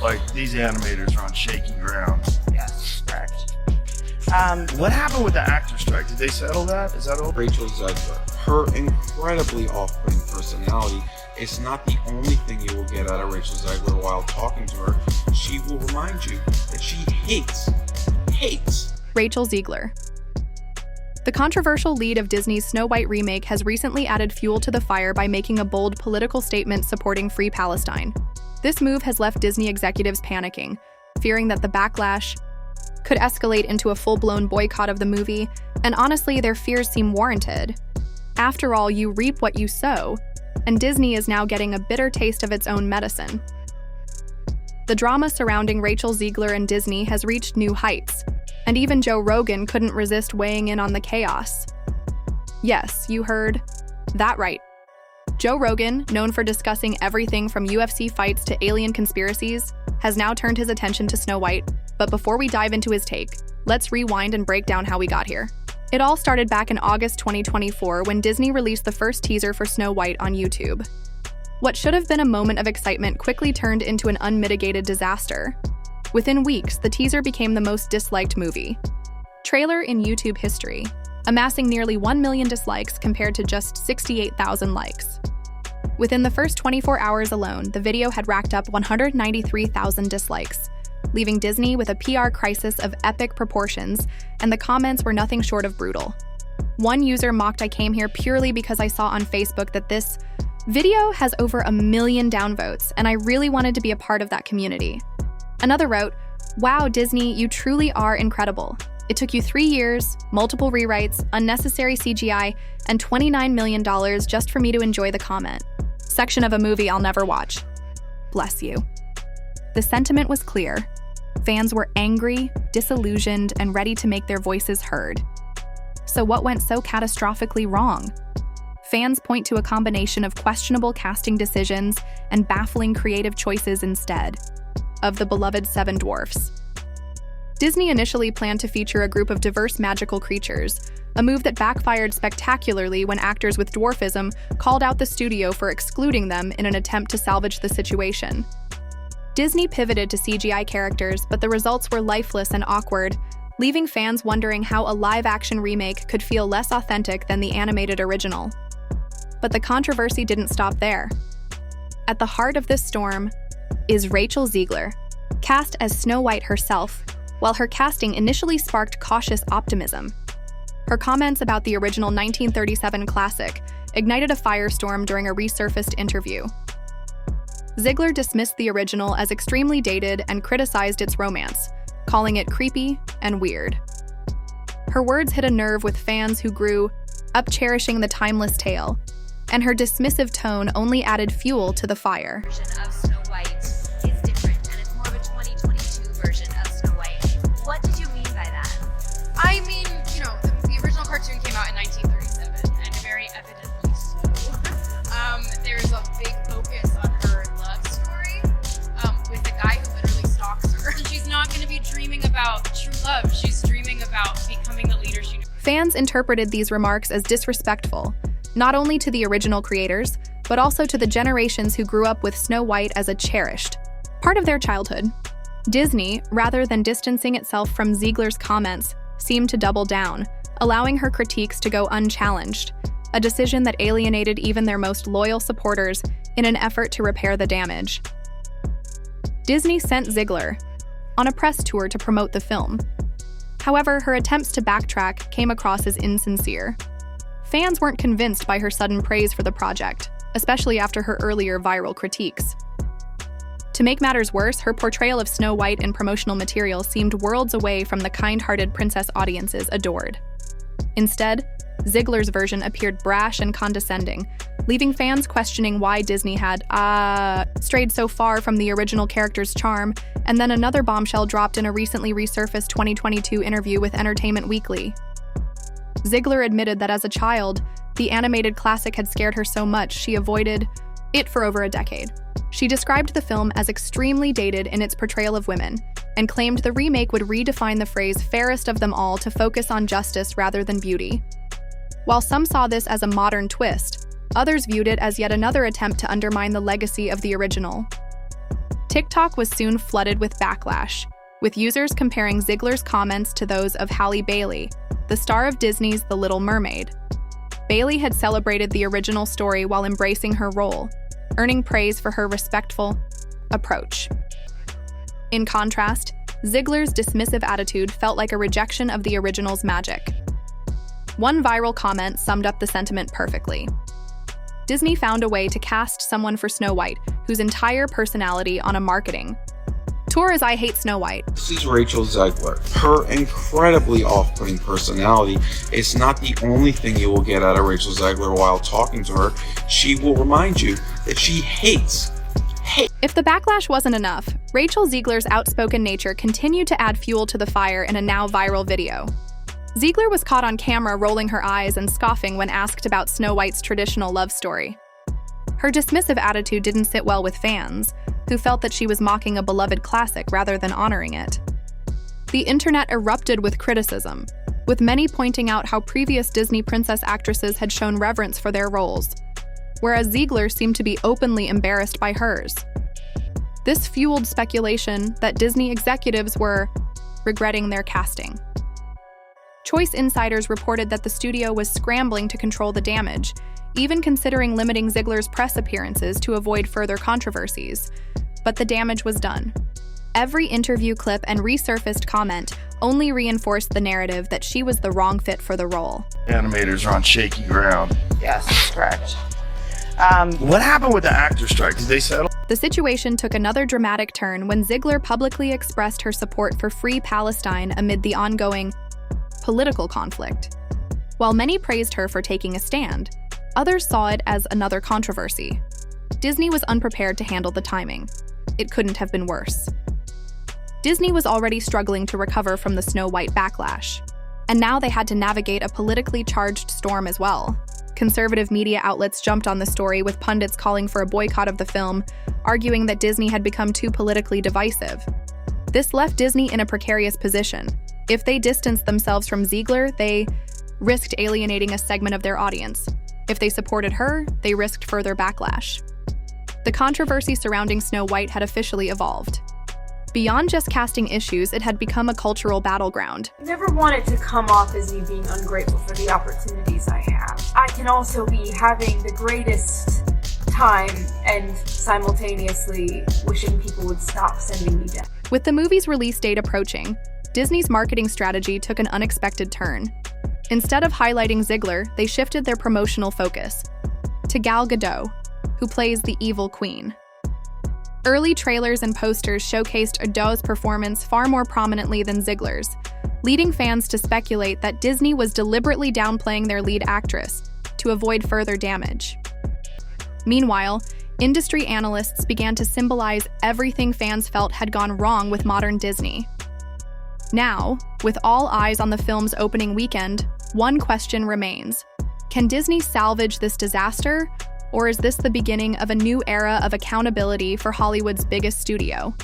like these animators are on shaky ground. Yes, correct. What happened with the actor strike? Did they settle that? Is that over? RachelZegler, her incredibly off-putting personality is not the only thing you will get out of RachelZegler while talking to her. She will remind you that she hates RachelZegler. The controversial lead of Disney's Snow White remake has recently added fuel to the fire by making a bold political statement supporting Free Palestine. This move has left Disney executives panicking, fearing that the backlash could escalate into a full-blown boycott of the movie, and honestly, their fears seem warranted. After all, you reap what you sow, and Disney is now getting a bitter taste of its own medicine. The drama surrounding RachelZegler and Disney has reached new heights, and even JoeRogan couldn't resist weighing in on the chaos. Yes, you heard that right. JoeRogan, known for discussing everything from UFC fights to alien conspiracies, has now turned his attention to Snow White. But before we dive into his take, let's rewind and break down how we got here. It all started back in August 2024 when Disney released the first teaser for Snow White on YouTube. What should have been a moment of excitement quickly turned into an unmitigated disaster. Within weeks, the teaser became the most disliked movie trailer in YouTube history, amassing nearly 1 million dislikes compared to just 68,000 likes. Within the first 24 hours alone, the video had racked up 193,000 dislikes, leaving Disney with a PR crisis of epic proportions, and the comments were nothing short of brutal. One user mocked, "I came here purely because I saw on Facebook that this video has over 1 million downvotes, and I really wanted to be a part of that community." Another wrote, "Wow, Disney, you truly are incredible. It took you 3 years, multiple rewrites, unnecessary CGI, and $29 million just for me to enjoy the comment section of a movie I'll never watch. Bless you." The sentiment was clear. Fans were angry, disillusioned, and ready to make their voices heard. So what went so catastrophically wrong? Fans point to a combination of questionable casting decisions and baffling creative choices instead of the beloved Seven Dwarfs. Disney initially planned to feature a group of diverse magical creatures, a move that backfired spectacularly when actors with dwarfism called out the studio for excluding them in an attempt to salvage the situation. Disney pivoted to CGI characters, but the results were lifeless and awkward, leaving fans wondering how a live-action remake could feel less authentic than the animated original. But the controversy didn't stop there. At the heart of this storm is RachelZegler, cast as Snow White herself, while her casting initially sparked cautious optimism. Her comments about the original 1937 classic ignited a firestorm during a resurfaced interview. Zegler dismissed the original as extremely dated and criticized its romance, calling it creepy and weird. Her words hit a nerve with fans who grew up cherishing the timeless tale, and her dismissive tone only added fuel to the fire. Version of Snow White is different, and it's more of a 2022 version of Snow White. What did you mean by that? I mean, the original cartoon came out in 1937, and very evidently so. There's a big focus on her love story with the guy who literally stalks her. She's not going to be dreaming about true love. She's dreaming about becoming the leader she knows. Fans interpreted these remarks as disrespectful, not only to the original creators, but also to the generations who grew up with Snow White as a cherished part of their childhood. Disney, rather than distancing itself from Zegler's comments, seemed to double down, allowing her critiques to go unchallenged, a decision that alienated even their most loyal supporters in an effort to repair the damage. Disney sent Zegler on a press tour to promote the film. However, her attempts to backtrack came across as insincere. Fans weren't convinced by her sudden praise for the project, especially after her earlier viral critiques. To make matters worse, her portrayal of Snow White in promotional material seemed worlds away from the kind-hearted princess audiences adored. Instead, Zegler's version appeared brash and condescending, leaving fans questioning why Disney had, strayed so far from the original character's charm, and then another bombshell dropped in a recently resurfaced 2022 interview with Entertainment Weekly. Zegler admitted that as a child, the animated classic had scared her so much she avoided it for over a decade. She described the film as extremely dated in its portrayal of women, and claimed the remake would redefine the phrase fairest of them all to focus on justice rather than beauty. While some saw this as a modern twist, others viewed it as yet another attempt to undermine the legacy of the original. TikTok was soon flooded with backlash, with users comparing Zegler's comments to those of Halle Bailey, the star of Disney's The Little Mermaid. Bailey had celebrated the original story while embracing her role, earning praise for her respectful approach. In contrast, Zegler's dismissive attitude felt like a rejection of the original's magic. One viral comment summed up the sentiment perfectly. Disney found a way to cast someone for Snow White whose entire personality on a marketing tour is "I hate Snow White." This is RachelZegler. Her incredibly off-putting personality is not the only thing you will get out of RachelZegler while talking to her. She will remind you that she hates. If the backlash wasn't enough, RachelZegler's outspoken nature continued to add fuel to the fire in a now viral video. Zegler was caught on camera rolling her eyes and scoffing when asked about Snow White's traditional love story. Her dismissive attitude didn't sit well with fans, who felt that she was mocking a beloved classic rather than honoring it. The internet erupted with criticism, with many pointing out how previous Disney princess actresses had shown reverence for their roles, whereas Zegler seemed to be openly embarrassed by hers. This fueled speculation that Disney executives were regretting their casting. Choice insiders reported that the studio was scrambling to control the damage, even considering limiting Zegler's press appearances to avoid further controversies. But the damage was done. Every interview clip and resurfaced comment only reinforced the narrative that she was the wrong fit for the role. Animators are on shaky ground. Yes, that's correct. What happened with the actor strike? Did they settle? The situation took another dramatic turn when Zegler publicly expressed her support for Free Palestine amid the ongoing political conflict. While many praised her for taking a stand, others saw it as another controversy. Disney was unprepared to handle the timing. It couldn't have been worse. Disney was already struggling to recover from the Snow White backlash, and now they had to navigate a politically charged storm as well. Conservative media outlets jumped on the story, with pundits calling for a boycott of the film, arguing that Disney had become too politically divisive. This left Disney in a precarious position. If they distanced themselves from Zegler, they risked alienating a segment of their audience. If they supported her, they risked further backlash. The controversy surrounding Snow White had officially evolved. Beyond just casting issues, it had become a cultural battleground. I never wanted to come off as me being ungrateful for the opportunities I have. I can also be having the greatest time and simultaneously wishing people would stop sending me down. With the movie's release date approaching, Disney's marketing strategy took an unexpected turn. Instead of highlighting Zegler, they shifted their promotional focus to Gal Gadot, who plays the evil queen. Early trailers and posters showcased Gadot's performance far more prominently than Zegler's, leading fans to speculate that Disney was deliberately downplaying their lead actress to avoid further damage. Meanwhile, industry analysts began to symbolize everything fans felt had gone wrong with modern Disney. Now, with all eyes on the film's opening weekend, one question remains. Can Disney salvage this disaster, or is this the beginning of a new era of accountability for Hollywood's biggest studio?